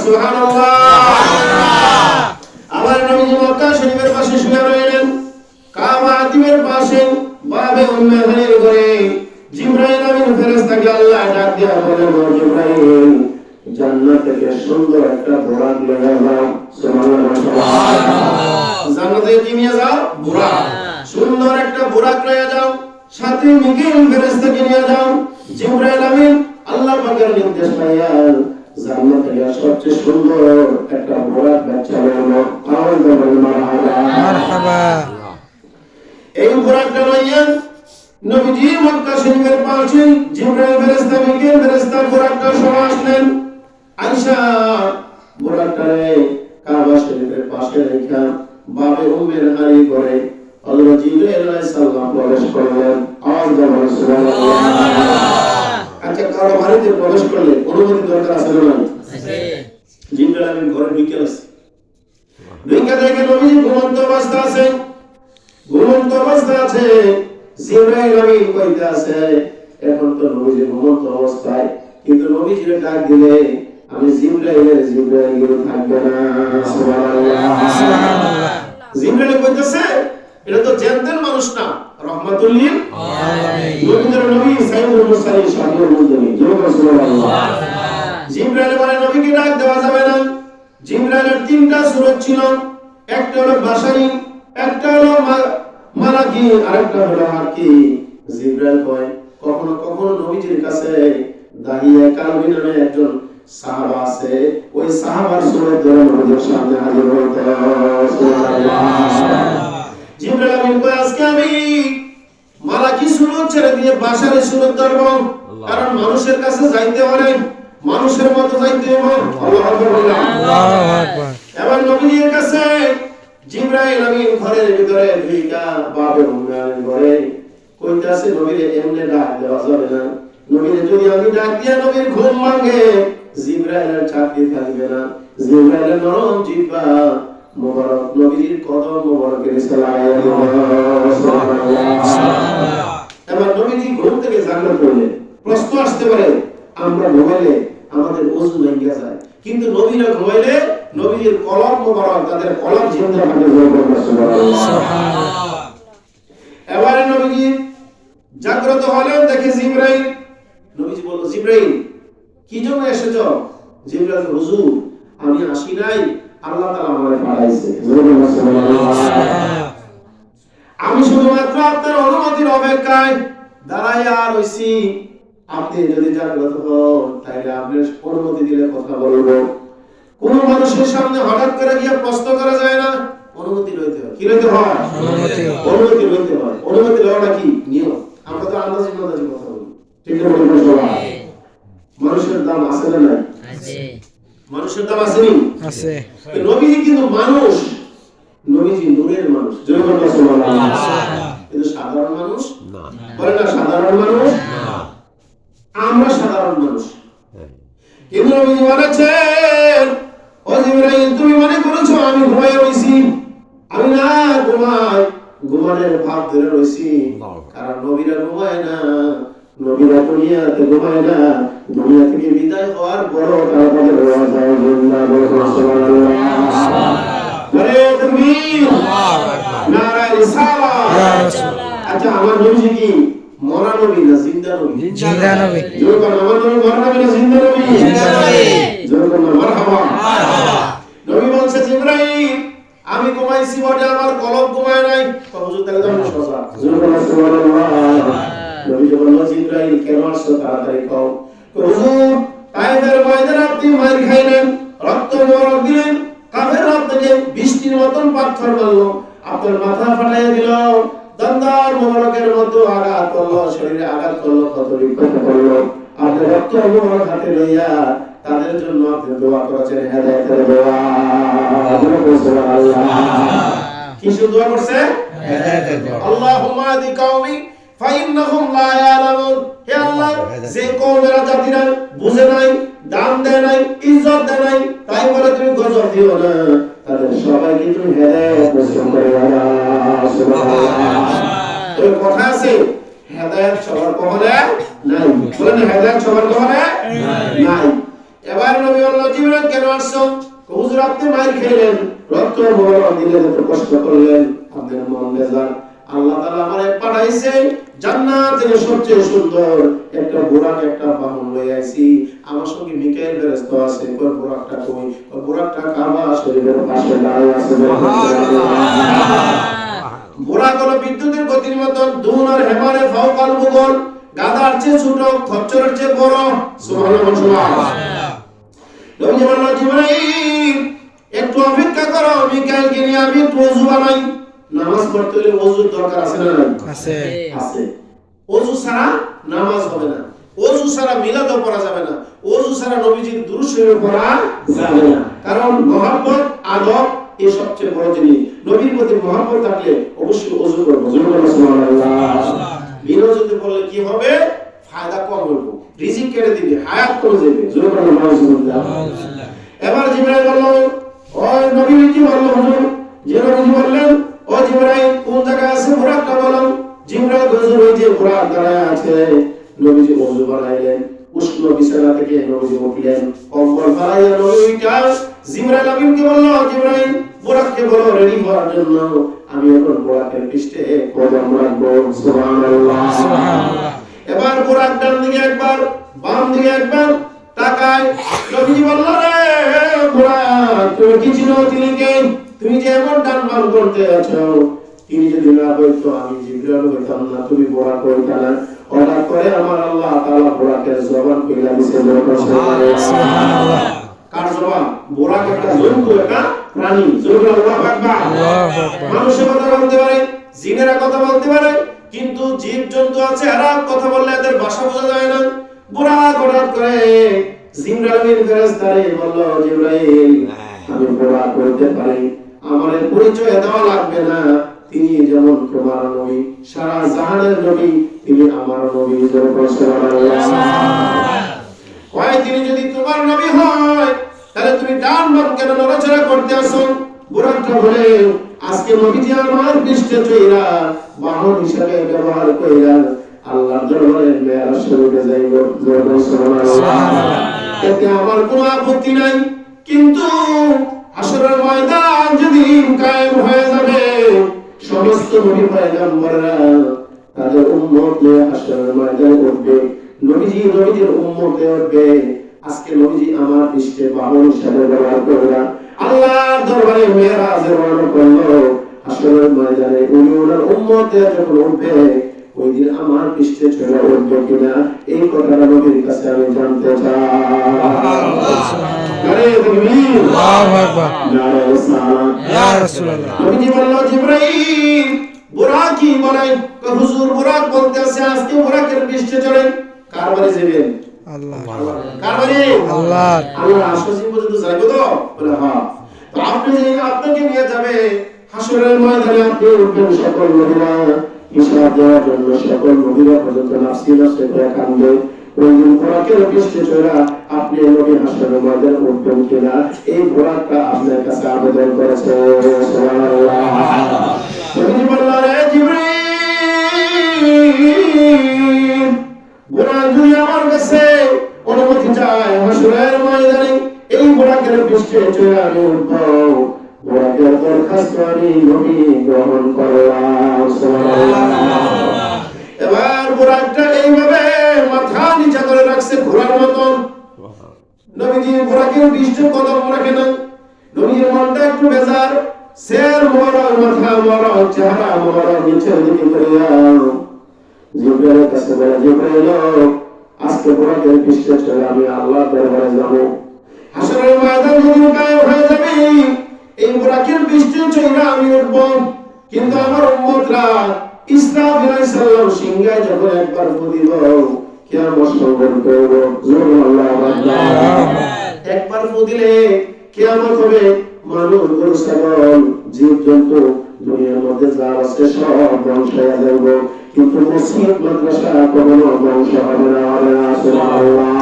সুবহানাল্লাহ। আমার নবীজি মক্কা শরীফের পাশে শুয়ে রইলেন, কাবা আতিমের পাশে বাবে উম্মে হানির ঘরে জিবরাইল আমিন ফেরেশতাকে আল্লাহ ডাক দিয়া বলেন, ও জিবরাইল, জান্নাত থেকে সুন্দর একটা বুরাক নিয়ে যাও। সুবহানাল্লাহ। জান্নাত থেকে কি নিয়ে যাও? বুরাক। সুন্দর একটা বুরাক নিয়ে যাও, সাথে মিকাইল ফেরেশতাকে নিয়ে যাও। জিবরাইল আমিন আল্লাহ পাকের নির্দেশ পাইয়া জান্নাত থেকে সবচেয়ে সুন্দর একটা বুরাক বাচ্চা হলো। আওয়াজ দেবেন মারহাবা মারহাবা। এই বুরাকটা লইয়া নবীজি মক্কা শরীফের পাশে জিবরাইল ফেরেশতা মিকাইল ফেরেশতা বুরাকটা সহ আসলেন। আয়েশা বুরাকটারে কাবা শরীফের পাশে রেখে বাবে উম্মে হানি করে হযরত জিবরাইল আলাইহিস সালাম প্রবেশ করলেন। আওয়াজ দেবেন সুবহানাল্লাহ। আচ্ছা, কারো বাড়িতে প্রবেশ করলে অনুমতি দরকার আছে না? আছে। জিবরাইল আমিন ঘরে ঢুকে আছে, ঢুকে দেখে নবীজি ঘুমন্ত অবস্থা আছে। ঘুমন্ত অবস্থা আছে, জিবরাইল আমিন কইতে আছে, এখন তো নবীজি ঘুমন্ত অবস্থায়, কিন্তু নবীজির ডাক দিলে আমি জিবরাইল থাকবে না। সুবহানাল্লাহ সুবহানাল্লাহ। জিবরাইল কইতেছে, এটা তো জানতেন মানুষ না, রহমাতুল লিল আলামিন, নবীদের নবী সাইয়্যিদুল মুরসালিন শাফিউল মুজতামিন। সুবহানাল্লাহ। জিবরাইল বলে নবীকে ডাক দেওয়া যাবে না। জিবরাইলের তিনটা সূরত ছিল, একটা হলো বাশারী, একটা হলো মালাকি, আরেকটা হলো হাকি। জিবরাইল কয়, কখনো কখনো নবীজির কাছে দাহিয়া কালবি নামে একজন সাহাবা আছে, ওই সাহাবার সূরত ধরে নবীর সামনে হাজির হইতে। সুবহানাল্লাহ। জিবরাইল আমিন কয়, আজকে আমি মালাকি সূরত ছেড়ে দিয়ে বাশারী সূরত ধরব, কারণ মানুষের কাছে যাইতে হলে মানুষের মতো যাইতে হবে। আল্লাহু আকবার। আল্লাহু আকবার। এবার নবীর কাছে জিবরাইল আমিন ঘরের ভিতরে ঢুইকা বাবে উম্মে ঘরে কইতাছে, নবীর এমনে ডাক দেওয়া যাবে না। নবীর যদি আমি ডাক দিয়া নবীর ঘুম ভাঙে, জিবরাইলের চাকরি থাকবে না। জিবরাইলের নরম জিহ্বা মোবারক নবীর কদম মোবারকের নিচে লাগাইয়া দিল। সুবহানাল্লাহ। এবার নবীজি ঘুম থেকে জাগ্রত হইলেন। প্রশ্ন আসতে পারে, আমরা ঘুমাইলে আমাদের ওযু ভেঙে যায়, কিন্তু নবীরা ঘুমাইলে নবীর কলব মোবারক, তাদের কলব জিন্দা থাকে। সুবহানাল্লাহ। এবারে নবীজি জাগ্রত হলেন, দেখে জিবরাইল। নবীজি বলল, জিবরাইল কি জন্য এসেছো? জিবরাইল, হুজুর আমি আসি নাই, আল্লাহ তাআলা আমারে পাঠাইছে। আমি শুধুমাত্র আপনার অনুমতির অপেক্ষায় দাঁড়াইয়া রইছি। আপনি যদি জাগ্রত হন তাহলে আপনি অনুমতি দিলে কথা বলবো। কোন মানুষের সামনে হঠাৎ করে গিয়ে প্রশ্ন করা যায় না, অনুমতি লইতে হয়। কি লইতে হয়? অনুমতি লইতে হয়। অনুমতি লওয়াটা কি নিয়ম? আমরা তো আন্দাজে কথা বলি, ঠিক না? বলুন সবাই, মানুষের দাম আছে না নাই? আছে। মানুষের দাম আছে নি? আছে। নবীজি কিন্তু মানুষ, নবীজি নূরের মানুষ। জয় বলুন সুবহানাল্লাহ। কিন্তু সাধারণ মানুষ না। বলে না সাধারণ মানুষ না, আমরা সাধারণ মানুষ। কিন্তু নবীজি বলেছেন, ও জিবরাইল তুমি মনে করেছো আমি ঘুমায় রইছি? আমি না ঘুমাই, ঘুমানোর ভাব ধরে রইছি। কারণ নবীরা ঘুমায় না, নবীরা দুনিয়াতে ঘুমায় না। দুনিয়া থেকে বিদায় হওয়ার পরও তাদের রোয়া যায়। সুবহানাল্লাহ। বলে তুমি নারায়ে রিসালাত। আচ্ছা, আমার নবীজি কি মরা নবী না জিন্দা নবী? জিন্দা নবী। জোর করে আমার নবী মরা নবী না জিন্দা নবী? জিন্দা নবী। জোর করে মারহাবা মারহাবা। নবী বলছে, জিবরাইল আমি ঘুমাইছি বটে, আমার কলব ঘুমায় নাই। তো হুজুর তাহলে তো আমি সোজা। জোর করে সুবহানাল্লাহ। নবী বলল, জিবরাইল কেন আসছো, তাড়াতাড়ি কও। হুজুর তাইফের ময়দানে আপনি মার খাইলেন, রক্ত মোবারক দিলেন, কাফের আপনাকে বৃষ্টির মতন পাথর মারলো, আপনার মাথা ফাটাইয়া দিল, দন্দার মোবারকের মধ্যে আঘাত করলো, শরীরে আঘাত করলো, কত বিক্ষত করলো। আপনি রক্ত মোবারক হাতে লইয়া তাদের জন্য আপনি দোয়া করেছেন, হেদায়েতের দোয়া। সুবহানাল্লাহ। কি দোয়া করছে? হেদায়েতের দোয়া। আল্লাহুম্মা আদি কওমি ফাইন্নাহুম লা ইয়ালামুন। হে আল্লাহ, যে কওমেরা জাতিরা বুঝে নাই, দাম দেয় নাই, ইজ্জত দেয় নাই, তাই বলে তুমি গজব দিও না, তাদের সবাইকে তুমি হেদায়েত নসিব করে দাও। সুবহানাল্লাহ। ওই কথা আছে, হেদায়েত সবার কখনো নাই। বলেন হেদায়েত সবার কখনো নাই। এবার নবী আল্লাহ জিবরাইল কেন আসছো? হুজুর আপনি মার খেলেন, রক্ত মোবারক দিলেন, এত কষ্ট করলেন, আপনার মন বেজার। আল্লাহ তাআলা আমারে পাঠাইছে জান্নাতের সবচেয়ে সুন্দর একটা বুরাক, একটা বাহন লই আইছি। আমার সঙ্গে মিকাইল ফেরেশতা আছে। কই বুরাকটা কই? কই বুরাকটা কাবা শরীফের পাশে দাঁড়িয়ে আছে। বুরাক হলো বিদ্যুতের গতির মতন, দুন আর হেমারে ফাওকাল মুগল, গাধার চেয়ে ছোট, খচ্চরের চেয়ে বড়। সুবহানাল্লাহ সুবহানাল্লাহ। নবী বলল জিবরাইল একটু অপেক্ষা করো, মিকাইলকে নিয়ে আমি একটু ওযু বানাই। নামাজ পড়তে হলে ওযুর দরকার আছে না নাই? আছে আছে। ওযু ছাড়া নামাজ হবে না, ওযু ছাড়া মিলাদও পড়া যাবে না, ওযু ছাড়া নবীজির দুরূদ শরীফ পড়া যাবে না। কারণ মহব্বত আদব এই সবচেয়ে বড় জিনিস। নবীর প্রতি মহব্বত থাকলে অবশ্যই ওযু করব। সুবহানাল্লাহ। বিনা ওযুতে পড়লে কি হবে? ফায়দা কম হবে, রিজিক কেটে দিবে, হায়াত কমে যাবে। সুবহানাল্লাহ। এবার জিবরাইল বলল, ও নবী কি বলল হুজুর? যে নবী বললেন, ও জিবরাইল কোন জায়গায় আছে বুরাকটা বলো। জিবরাইল হুজুর ওই যে বুরাক দাঁড়ায় আছে। নবীজি ওযু বানাইলেন, উষ্ণ বিছানা থেকে নবীজি উঠলেন, কম্বল বানাইয়া নবীটা জিবরাইল আমিনকে বলল, জিবরাইল বুরাককে বলো রেডি হওয়ার জন্য, আমি এখন বুরাকের পৃষ্ঠে কদম রাখবো। সুবহানাল্লাহ সুবহানাল্লাহ। এবার বুরাক ডান দিকে একবার, বাম দিকে একবার তাকায়। নবীজি বলল, রে বুরাক তুমি কি চিনো তিনি কে? তুমি যে এমন ডান বাম করতে আছো, তিনি যদি না হইতো আমি জিবরাইল হইতাম না, তুমি বুরাক হইতা না। হঠাৎ করে আমার আল্লাহ তাআলা বুরাকের জবান খুলে দিয়েছে। সুবহানাল্লাহ। কার জবান? বুরাক একটা জন্তু, একটা প্রাণী। সুবহানাল্লাহ আকবার। আল্লাহু আকবার। মানুষের কথা বলতে পারে, জিনেরা কথা বলতে পারে, কিন্তু জীব জন্তু আছে এরা কথা বললে এদের ভাষা বোঝা যায় না। বুরাক হঠাৎ করে জিবরাইল ফেরেশতারে বলল, জিবরাইল আমি বুরাক হইতে পারি, আমাদের পরিচয় দেওয়া লাগবে না। তিনি যেমন তোমার নবী, সারা জাহানের নবী, তিনি আমার নবী। হয় তিনি যদি তোমার নবী হয়, তাহলে তুমি ডান বাম কেন নড়াচড়া করতে আসো? বুরাকটা বলে, আজকে নবীজি আমার পৃষ্ঠে চইরা বাহন হিসেবে ব্যবহার কইরা আল্লাহর দরবারে মেরাজ শরীফে যাইব। সুবহানাল্লাহ। এতে আমার কোনো আপত্তি নাই, কিন্তু হাশরের ময়দান যেদিন কায়েম হয়ে যাবে, সমস্ত নবী পয়গম্বররা তাদের উম্মত নিয়ে হাশরের ময়দানে উঠবে, নবীজির উম্মতে উঠবে। আজকে নবীজি আমার পৃষ্ঠে বাহন হিসেবে ব্যবহার করবে, আল্লাহর দরবারে মেরাজের বর্ণনা করলো। হাশরের ময়দানে উনি ওনার উম্মতে যখন উঠবে, ওই দিন আমার পৃষ্ঠে চলে উঠবে কিনা, এই কথাটা নবীর কাছে আমি জানতে চাই। আরে তাকবীর, আল্লাহু আকবার, নারে সালাম ইয়া রাসূলুল্লাহ। নবীজি বলল, জিবরাইল বুরাকি বলে, হুজুর বুরাক বলতেছে আজকে বুরাকের পৃষ্ঠে চড়েন। কার বাড়ি যাবেন? আল্লাহ। কার বাড়ি? আল্লাহ। আল্লাহ আসমানি পর্যন্ত যাইব তো? বলে হ্যাঁ। তো আপনি যে আপনাকে নিয়ে যাবে হাশরের ময়দানে, আপনি উঠবেন, সকল নবীরা হিসাব দেওয়ার জন্য সকল নবীরা পর্যন্ত নাফসি নাফসি করে কাঁদবে। ওই দিন বুরাকের পৃষ্ঠে চড়া আপনি নবী হাশরের ময়দানে উঠবেন কিনা, এই বুরাকটা আপনার কাছে আবেদন করেছে। সুবহানাল্লাহ। নবী বললেন, রে জিবরাইল বুরাক যদি আমার কাছে অনুমতি চায় হাশরের ময়দানে এই বুরাকের পৃষ্ঠে চড়া আমি উঠবো, বুরাকের দরখাস্ত আমি নবী গ্রহণ করলাম। সুবহানাল্লাহ। এবার বুরাকটা এইভাবে মাথা নিচা করে রাখছে ঘোড়ার মতন। নবীজি বুরাকের পৃষ্ঠে কদম রাখে না। নবীর মনটা একটু বেজার, সের মোবারক, মাথা মোবারক, চেহারা মোবারক নিচের দিকে করে জিবরাইলের কাছে বলে, জিবরাইল আজকে বুরাকের পৃষ্ঠে চলে আমি আল্লাহর দরবারে যাব। হাশরের ময়দান যখন কায়েম হয়ে যাবে, এই বুরাকের পৃষ্ঠে চলে আমি উঠব, কিন্তু আমার উম্মতরা ইসরাফিল আলাইহিস সালাম সিংহায় যখন একবার ফু দিব, কিয়ামত সংঘটন করবে। সুবহানাল্লাহ। একবার ফু দিলে কিয়ামত হবে। মানুষ, গরু, ছাগল, জীবজন্তু দুনিয়ার মধ্যে যা আছে সব ধ্বংস হয়ে যাবে, কিন্তু মসজিদ মাদ্রাসা কখনো ধ্বংস হবে না। সুবহানাল্লাহ।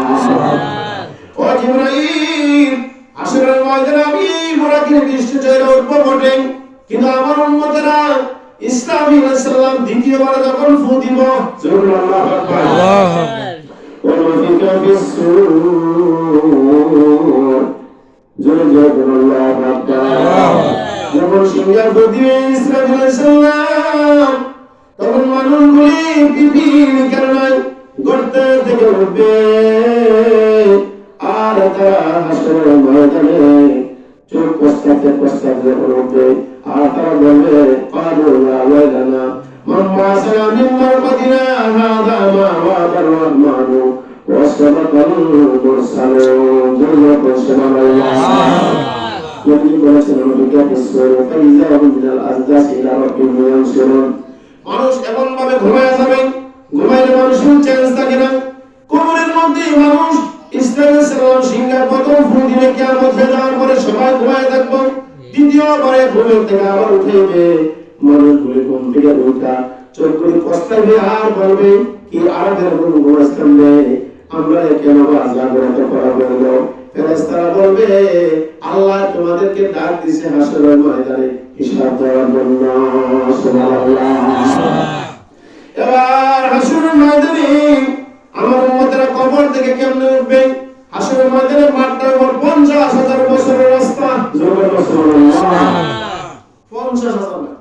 ও জিবরাইল হাশরের ময়দানে আমি বুরাকের পৃষ্ঠে চড়ে উঠব বটে, কিন্তু আমার উম্মতেরা ইসরাফিল আলাইহিস সালাম দ্বিতীয়বার যখন ফু দিব, আল্লাহু আকবার ওয়া ফিকা বিসসুর জোরে জোরে আল্লাহু আকবার যখন সিংহার প্রতিবে ইসরাফিল আলাইহিস সালাম তখন মানুষগুলি বিভিন্ন কারণে গর্ত থেকে উঠবে আর তারা হাসরের ময়দানে চোখ কষ্টাতে কষ্টাতে উঠবে আর তারা বলবে ক্বালু ইয়া ওয়াইলানা মান বা'সানা মিন মারকাদিনা হাযা মা ওয়া'দার রাহমানু ওয়া সাদাকাল মুরসালুন জল্লাল্লাহু সুবহানাল্লাহ নবী বলেছেন নবীকে বিশ্বরে ফাইযাহুম মিনাল আযদাস ইলা রাব্বিহিম ইয়ানসুরুন মানুষ এমন ভাবে ঘুমায় যাবে ঘুমাইলে মানুষের চেঞ্জ থাকে না কবরের মধ্যে মানুষ ইসরাফিল সালাম সিংহার প্রথম ফু দিলে কিয়ামত হয়ে যাওয়ার পরে সবাই ঘুমায় থাকবো দ্বিতীয়বারে ঘুমের থেকে আবার উঠেবে মানুষগুলি ঘুম থেকে উঠা চোখগুলি কষ্টাবে আর বলবে কি আমাদের ঘুম ঘুমাইছিলাম রে আমরা কেন জাগ্রত করা হলো ফেরেশতারা বলবে আল্লাহ তোমাদেরকে ডাক দিয়েছে হাসরের ময়দানে হিসাব দেওয়ার জন্য সুবহানাল্লাহ এবার হাসরের ময়দানে আমার উম্মতেরা কবর থেকে কেমনে উঠবে হাসরের ময়দানের মাঠটা ওর 50,000 বছরের রাস্তা জোরে সুবহানাল্লাহ 50,000 না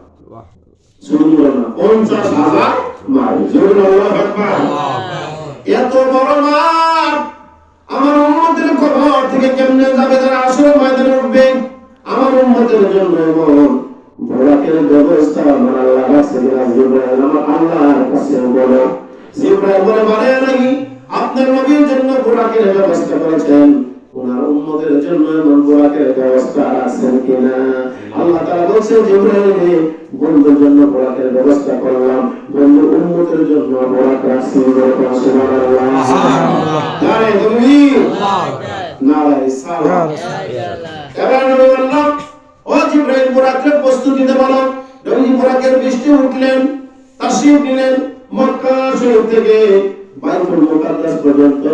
সুবহানাল্লাহ 50,000 মাইল জোরে আল্লাহু আকবার এত বড় মাঠ আমার উম্মতের কবর থেকে কেমনে যাবে যারা হাসরের ময়দানে উঠবে আমার উম্মতের জন্য এমন বোরাকের ব্যবস্থা আমার আল্লাহ রাখছে জিবরাইল আমার আল্লাহর কাছে বলো জিবরাইল বলে মানে নাকি আপনার নবীর জন্য বোরাকের ব্যবস্থা করেছেন ওনার উম্মতের জন্য এমন বোরাকের ব্যবস্থা আছেন কিনা আল্লাহ তাআলা বলেন জিবরাইল বন্ধুর জন্য বোরাকের ব্যবস্থা করলাম বন্ধুর উম্মতের জন্য বোরাক রাখছি সুবহানাল্লাহ সুবহানাল্লাহ নারে তাকবীর নারে সালাত এবার নবী বললেন ও জিবরাইল বোরাকের প্রস্তুতি নিতে বলো নবী বোরাকের বৃষ্টি উঠলেন তাশরীফ নিলেন মক্কা শরীফ থেকে বাইতুল মুকাদ্দাস পর্যন্ত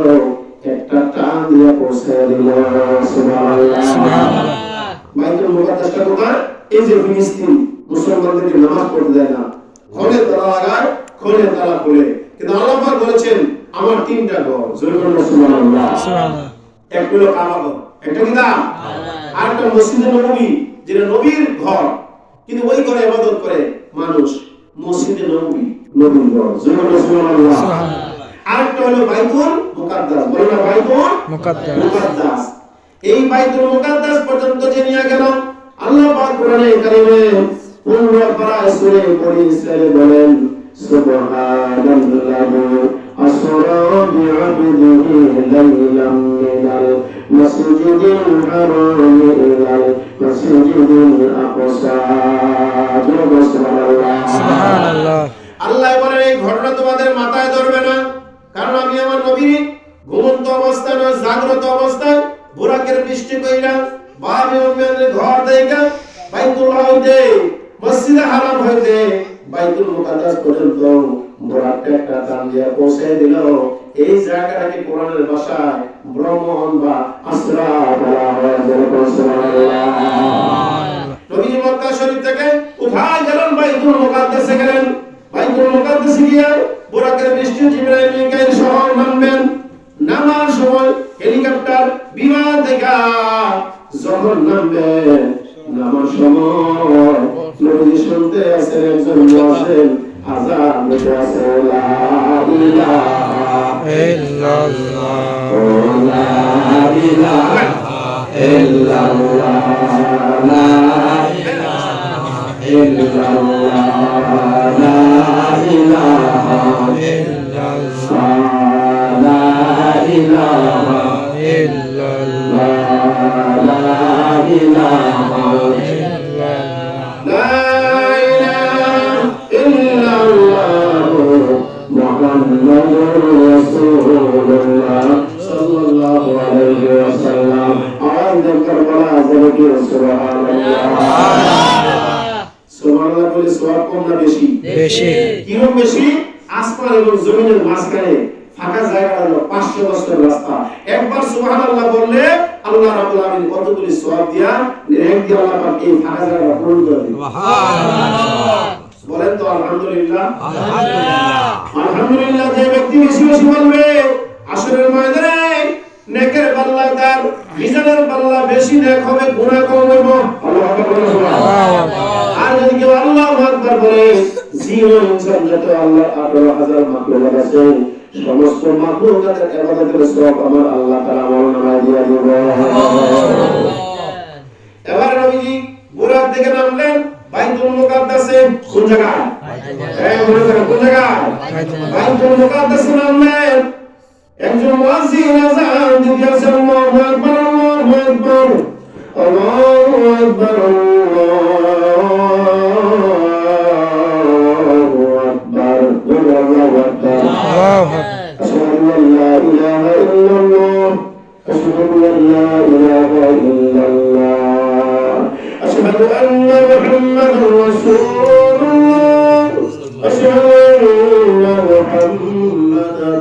একটা টান দিয়ে পৌঁছে দিল সুবহানাল্লাহ সুবহানাল্লাহ বাইতুল মুকাদ্দাসটা কোথায় এই যে ফিলিস্তিন মুসলমানদেরকে নামাজ পড়তে দেয় না খোলে তালা লাগায় খোলে তালা খুলে কিন্তু আল্লাহ পাক বলেছেন আমার তিনটা ঘর জোরে বলুন সুবহানাল্লাহ সুবহানাল্লাহ একটা হলো কাবা ঘর একটা কি না আরেকটা মসজিদে নববী যেটা নবীর ঘর কিন্তু ওই ঘরে ইবাদত করে মানুষ মসজিদে নববী নবীর ঘর জোরে বলুন সুবহানাল্লাহ সুবহানাল্লাহ আরেকটা হলো বাইতুল মুকাদ্দাস বলেন না বাইতুল মুকাদ্দাস এই বাইতুল মুকাদ্দাস পর্যন্ত যে নিয়ে গেল আল্লাহ পাক কোরআনে কারিমে 15 পারা সূরা বনি ইসরাঈল বলেন সুবহানাল্লাহি আসরা বি'আবদিহি লাইলাম মিনাল মাসজিদিল হারাম ইলাল মাসজিদিল আকসা সুবহানাল্লাহ আল্লাহ বলেন এই ঘটনা তোমাদের মাথায় ধরবে না কারণ আমি আমার নবী ঘুমন্ত অবস্থায় না জাগ্রত অবস্থায় বুরাকের বৃষ্টি কইরা বাবে উম্মতের ঘর থেকে বাইতুল্লাহ হইতে মসজিদে হারাম হইতে বাইতুল মুকাদ্দাস পর্যন্ত বুরাকটা একটা টান দিয়ে পৌঁছে দিল এই জায়গাটাকে কোরআনের ভাষায় ভ্রমণ বা আসরা বলা হয় সুবহানাল্লাহ নবী মক্কা শরীফ থেকে কোথায় গেলেন বাইতুল মুকাদ্দাসে গেলেন বাইতুল মুকাদ্দাসে গিয়ে বুরাকের বৃষ্টি জিবরাইল মিকাইল সহ নামবেন নামার সময় হেলিকপ্টার বিমান থেকে যখন নামবেন নামার সময় নবী শুনতে আছেন একজন বলেন আযান দিতে আছে লা ইলাহা ইল্লাল্লাহ লা ইলাহা ইল্লাল্লাহ লা ইলাহা ইল্লাল্লাহ লা ইলাহা ইল্লাল্লাহ লা ইলাহা ইল্লাল্লাহ লা ইলাহা ইল্লাল্লাহ লা ইলাহা ইল্লাল্লাহ মুহাম্মাদুর রাসূলুল্লাহ সাল্লাল্লাহু আলাইহি ওয়াসাল্লাম আওয়াজ কারবালা আযানকে সুবহানাল্লাহ সুবহানাল্লাহ বলে সওয়াব কম না বেশি বেশি কিরকম বেশি আসমান এবং জমিনের মাঝখানে ফাঁকা জায়গা হলো 500 বছর রাস্তা একবার সুবহানাল্লাহ বললে আল্লাহ রাব্বুল আলামিন কতগুলি সওয়াব দিয়া নেক দিয়ে আল্লাহ পাক এই ফাঁকা জায়গা পূরণ করে দিবেন সুবহানাল্লাহ বলেন তো আলহামদুলিল্লাহ। আলহামদুলিল্লাহ। আলহামদুলিল্লাহ যে ব্যক্তি বেশি বেশি বলবে আসরের ময়দানে নেকের পাল্লা তার মিজানের পাল্লা বেশি নেক হবে, গুনাহ কম হবে। আল্লাহু আকবার। আর যদি কেউ আল্লাহু আকবার বলে জিরো ইনসান যত আল্লাহ 18,000 মাখলুকাত আছে সমস্ত মাখলুকাতের ইবাদতের সওয়াব আমার আল্লাহ তাআলা আমলনামায় দিয়ে দিবে। এবার নবীজি বুরাক থেকে নামলেন বাইতুল মুকাদ্দাসে। কোন জায়গায়? কোন জায়গায়? বাইতুল মুকাদ্দাসে নামলেন। একজন মুয়াজ্জিন আযান দিতেছে, আল্লাহু আকবার, আল্লাহু আকবার, আল্লাহু আকবার, আল্লাহু আকবার, আল্লাহু আকবার। আশহাদু আল্লা ইলাহা ইল্লাল্লাহ, আশহাদু আল্লা ইলাহা ইল্লাল্লাহ, আশহাদু আন্না মুহাম্মাদার রাসূলুল্লাহ, আশহাদু আন্না মুহাম্মাদার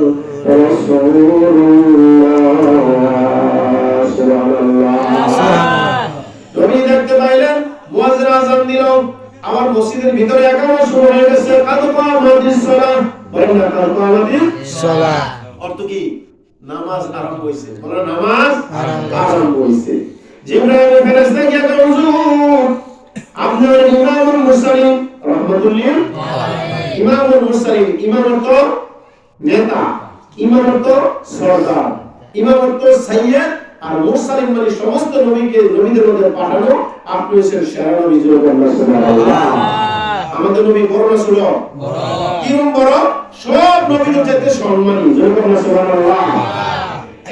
নবী দেখতে পাইলেন মুয়াজ্জিন আযান দিল, আমার মসজিদের ভিতরে একামত শুরু হয়ে গেছে। কাদ কামাতিস সালাহ, বলেন না কাদ কামাতিস সালাহ অর্থ কি? নামাজ আরম্ভ হইছে। বলেন নামাজ আরম্ভ হইছে। জিবরাইল ফেরেশতা গিয়ে কয় হুজুর আপনি হলেন ইমামুল মুরসালিন রাহমাতুল্লিল আলামিন। ইমামুল মুরসালিন, ইমাম অর্থ নেতা, ইমাম অর্থ সরদার, ইমাম অর্থ সাইয়্যিদ, আর মুরসালিন মানে সমস্ত নবীকে নবীদের মধ্যে পাঠানো। আপনি হচ্ছেন সেরা নবী। সুবহানাল্লাহ। আমাদের নবী বড় না ছোট? বড়। কিরকম বড়? সব নবীদের চাইতে সম্মানী। সুবহানাল্লাহ।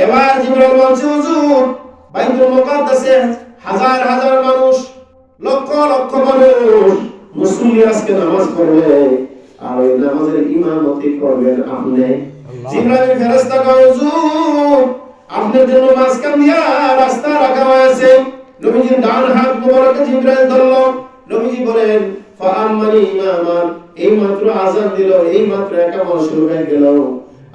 এবার জিবরাইল বলছে হুজুর বাইতুল মুকাদ্দাসে হাজার হাজার মানুষ, লক্ষ লক্ষ মানুষ মুসল্লি আজকে নামাজ পড়বে, আর ওই নামাজের ইমামতি করবেন আপনি। জিবরাইল ফেরেশতা কয় হুজুর আপনার জন্য মাঝখান দিয়া রাস্তা রাখা হয়েছে। নবীজির ডান হাত মোবারকে জিবরাইল ধরলো। নবীজি বলেন ফাআম্মানি ইমামান, এই মাত্র আযান দিল, এই মাত্র একামত শুরু হয়ে গেল,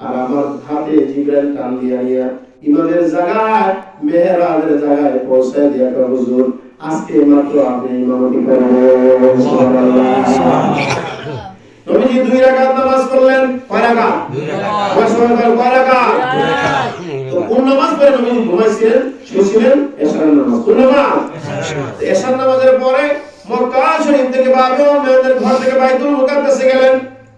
আর আমার হাতে জিবরাইল টান দিয়া নিয়া ইমামের জায়গায়, মেহরাবের জায়গায় পৌঁছায় দিয়া কয় হুজুর আজকে মাত্র আপনি ইমামতি করবেন। সুবহানাল্লাহ। নবীজি 2 রাকাত নামাজ পড়লেন। কয় রাকাত? 2 রাকাত। কয় রাকাত? 2 রাকাত। তো কোন নামাজ পড়ে নবীজি ঘুমাইছিলেন, শুয়েছিলেন? এশার নামাজ। কোন নামাজ? এশার নামাজের পরে মক্কা শরীফ থেকে বাবে মেয়েদের ঘর থেকে বাইতুল মুকাদ্দাসে গেলেন।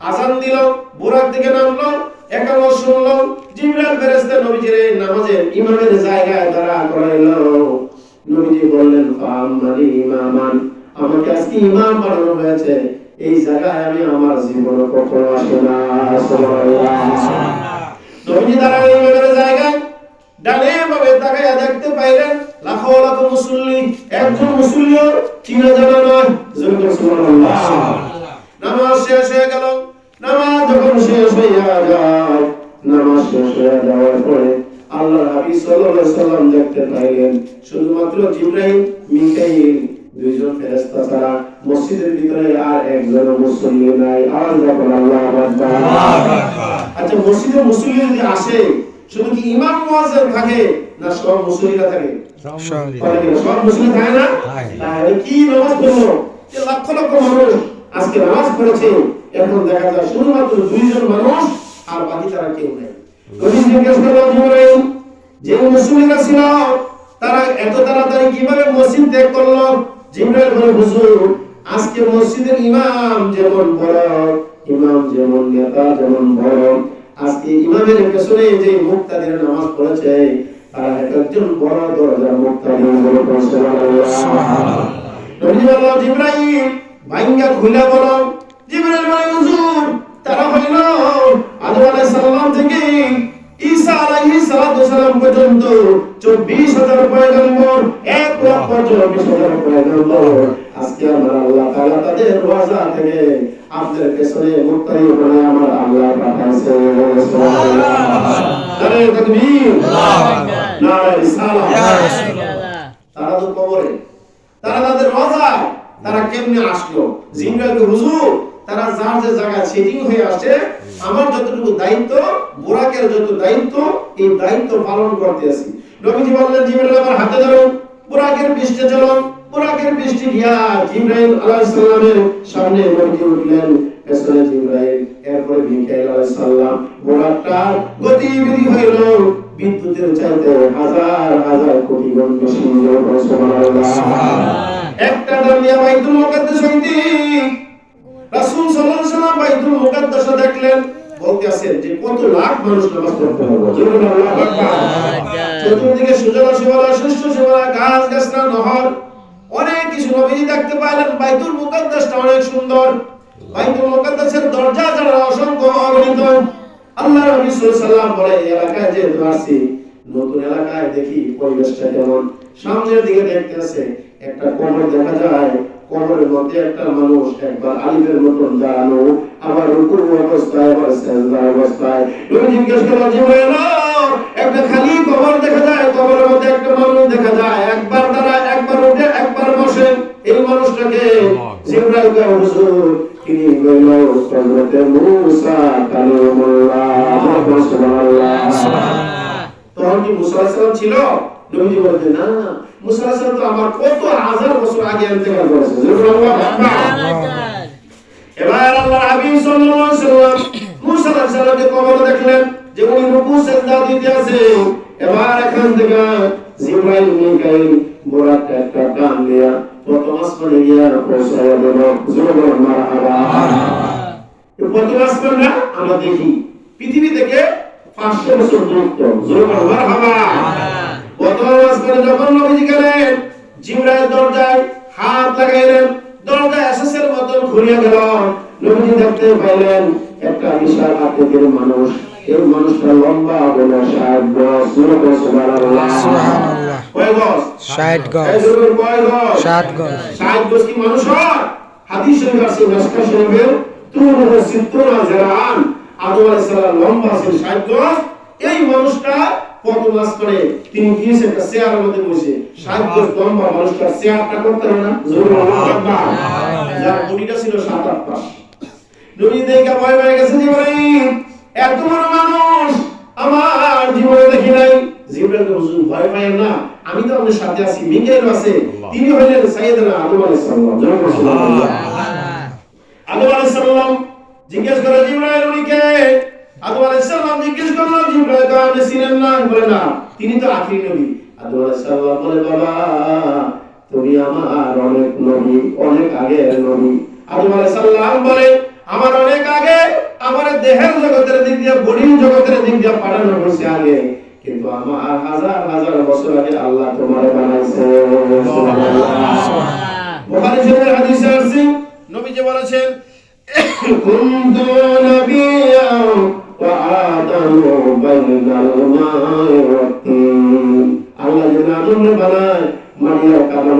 আযান দিল, বুরাক থেকে নামলো, একামত শুনলো। জিবরাইল ফেরেশতা নবীজির নামাজের ইমামের জায়গায় দাঁড়া করাইলো। নবীজি বললেন ফাআম্মানি ইমামান, আমাকে আজকে ইমাম বানানো হয়েছে, এই জায়গায় আমি আমার জীবন কখনো আসে না। সুবহানাল্লাহ। নবীজি দাঁড়ালেন ইমামের জায়গায়, ডানে বামে তাকায়া দেখতে পাইলেন লাখো লাখো মুসল্লি। একজন মুসল্লিও চিনা জানা নয়। সুবহানাল্লাহ। নামাজ শেষ হয়ে গেল। নামাজ যখন শেষ হয়ে যায়, নামাজ শেষ হয়ে যাওয়ার পরে আল্লাহর হাবিব সাল্লাল্লাহু আলাইহি সাল্লাম দেখতে পাইলেন শুধুমাত্র জিবরাইল, মিকাইল, 2 জন ফেরেশতা ছাড়া মসজিদের ভিতরে আর একজন মুসল্লি নাই। আর যখন আল্লাহু আকবার। আচ্ছা মসজিদে মুসল্লি যদি আসে শুধু কি ইমাম মুয়াজ্জিন থাকে না সব মুসল্লিরা থাকে? সব মুসল্লি থাকে না? তাহলে কি নামাজ পড়লো? যে লক্ষ লক্ষ মানুষ আজকে নামাজ পড়েছে, এখন দেখা যায় শুধুমাত্র 2 জন মানুষ, আর বাকি তারা কেউ নেই। নবী জিজ্ঞেস করলেন জিবরাইল যে মুসল্লিরা ছিল তারা এত তাড়াতাড়ি কিভাবে মসজিদ ত্যাগ করলো? জিবরাইল বলে হুজুর আজকে মসজিদের ইমাম যেমন বড়, ইমাম যেমন নেতা যেমন বড়, আজকে ইমামের পেছনে যে মুক্তাদিরা নামাজ পড়েছে তারা একজন বড় দরজার মুক্তাদি বলে সুবহানাল্লাহ। নবী বললেন জিবরাইল ভাঙ্গা খুলে বলো। জিবরাইল বলে হুজুর তারা হইল আদম আলাইহিস সালাম থেকে ঈসা আলাইহিস সালাম পর্যন্ত 24,000 পয়গম্বর, 1,24,000 পয়গম্বর। আজকে আমার আল্লাহ তাআলা তাদের রওজা থেকে আপনাদের পেছনে মুক্তাদি বানায় আমার আল্লাহ পাঠাইছে। সুবহানাল্লাহ। নারে তাকবীর, আল্লাহু আকবার, নারে রিসালাত, ইয়া রাসূলুল্লাহ। তারা তো কবরে, তারা তাদের রওজা, তারা কেমনে আসলো? জিবরাইল হুজুর তারা যার যে জায়গায় সেটিং হয়ে আসে, আমার যতটুকু দায়িত্ব, বুরাকের যত দায়িত্ব, এই দায়িত্ব পালন করতে আছি। নবীজি বললেন জিবরাইল আমার হাতে ধরো, বুরাকের পৃষ্ঠে চলো, বুরাকের বৃষ্টি গিয়া জিবরাইল আলাইহিস সালামের সামনে নবীজি উঠলেন, পেছনে জিবরাইল, এরপরে মিকাইল আলাইহিস সালাম। বুরাকটা গতিবিধি হইল বিদ্যুতের চাইতে হাজার হাজার কোটি গুণ বেশি। সুবহানাল্লাহ। একটা ডাল নিয়ে বাইতুল মুকাদ্দাস হইতে রাসূল সাল্লাল্লাহু আলাইহি ওয়াসাল্লাম বাইতুল মুকাদ্দাস দেখলেন, বলতে আছেন যে কত লাখ মানুষ নামাজ পড়তে পারবে। সুবহানাল্লাহ। চতুর্দিকে সুজলা সুফলা শস্য শ্যামলা গাছ গাছরা নহর অনেক কিছু নবীজি দেখতে পাইলেন। বাইতুল মুকাদ্দাসটা অনেক সুন্দর। বাইতুল মুকাদ্দাসের দরজা যারা অসংখ্য অগণিত। আল্লাহর নবী সাল্লাল্লাহু আলাইহি ওয়াসাল্লাম বলে, এলাকায় যে আসি, নতুন এলাকায় দেখি পরিবেশটা কেমন। সামনের দিকে দেখতে আছে একটা কবর দেখা যায়, কবরের মধ্যে একটা মানুষ একবার আলিমের মতন দাঁড়ানো, আবার রুকুর অবস্থায়, আবার সিজদা অবস্থায়। নবী জিজ্ঞেস করলেন, জিবরাইল, একটা খালি কবর দেখা যায়, কবরের মধ্যে একটা মানুষ দেখা যায়, একবার দাঁড়ায়, একবার উঠে, একবার বসে। এই মানুষটাকে জিবরাইল কয়, হুজুর, তিনি হইল হযরত মূসা কালিমুল্লাহ। সুবহানাল্লাহ। তখন কি মূসা আলাইহিস সালাম ছিল? নবীজি বলতেন, না, মূসা আলাইহিস সালাম তো আমার কত হাজার বছর আগে ইন্তেকাল করেছে। সুবহানাল্লাহ। এবার আল্লাহর হাবিব সাল্লাল্লাহু আলাইহি ওয়াসাল্লাম মূসা আলাইহিস সালামকে কবর দেখলেন যে উনি রুকু সিজদা দিতে আছে। এবার এখান থেকে জিবরাইল মিকাইল বুরাকটা একটা টান দিয়া প্রথম আসমানে গিয়া পৌঁছায় দিল। জোরে মারহাবা। এই প্রথম আসমান না আমরা দেখি পৃথিবী থেকে 500 বছর দূরত্ব। জোরে মারহাবা। প্রথম আসমানে যখন নবীজি গেলেন, জিবরাইল দরজায় হাত লাগাইলেন, দরজা এসএসের মতন খুলে গেল। নবীজি দেখতে পাইলেন একটা বিশাল আকৃতির মানুষ। এই মানুষটা লম্বা বলে 60 গজ। সুবহানাল্লাহ। সুবহানাল্লাহ। কয় গজ? 60 গজ। এই জোরে কয় গজ? 60 গজ। 60 গজ কি মানুষ হয়? হাদিস শরীফ আছে, নাসকা শরীফের তুরুহু সিত্তুনা জিরাআন। আদম আলাইহিস সালাম লম্বা ছিল 60 গজ। এই মানুষটা প্রথম আসমানে তিনি গিয়েছেন একটা চেয়ারের মধ্যে বসে। 60 গজ লম্বা মানুষটা চেয়ারটা করতে পারে না। জোরে আল্লাহ। যার বডিটা ছিল 7-8 পাশ। নবী দেখে ভয় পেয়ে গেছে, জিবরাইল, এত বড় মানুষ আমার জীবনে দেখি নাই। জিবরাইল হুজুর ভয় পায়েন না, আমি তো আপনার সাথে আছি, মিকাইল আছে। তিনি হলেন সাইয়েদনা আদম আলাইহিস সালাম। সুবহানাল্লাহ। আদম আলাইহিস সালাম জিজ্ঞেস করে, জিবরাইল উনি কে? আদম আলাইহিস সালাম জিজ্ঞেস করলো, জিবরাইল তো আপনি চিনেন না? বলে, না, তিনি তো আখিরি নবী। আদম আলাইহিস সালাম বলে, বাবা, তুমি আমার অনেক নবী, অনেক আগের নবী। আদম আলাইহিস সালাম বলে, আমার অনেক আগে, আমার দেহের জগতের দিক দিয়ে, বডির জগতের দিক দিয়ে পাঠানো হয়েছে আগে, কিন্তু আমার হাজার হাজার বছর আগে আল্লাহ তোমারে বানাইছে। সুবহানাল্লাহ। বুখারী শরীফের হাদিসে আছে, নবীজি বলেছেন, কুনতু নাবিয়্যান ওয়া আদামু বাইনাল মা'i ওয়াত তিন। আল্লাহ যে আদমকে বানায় মাটি আর কাদা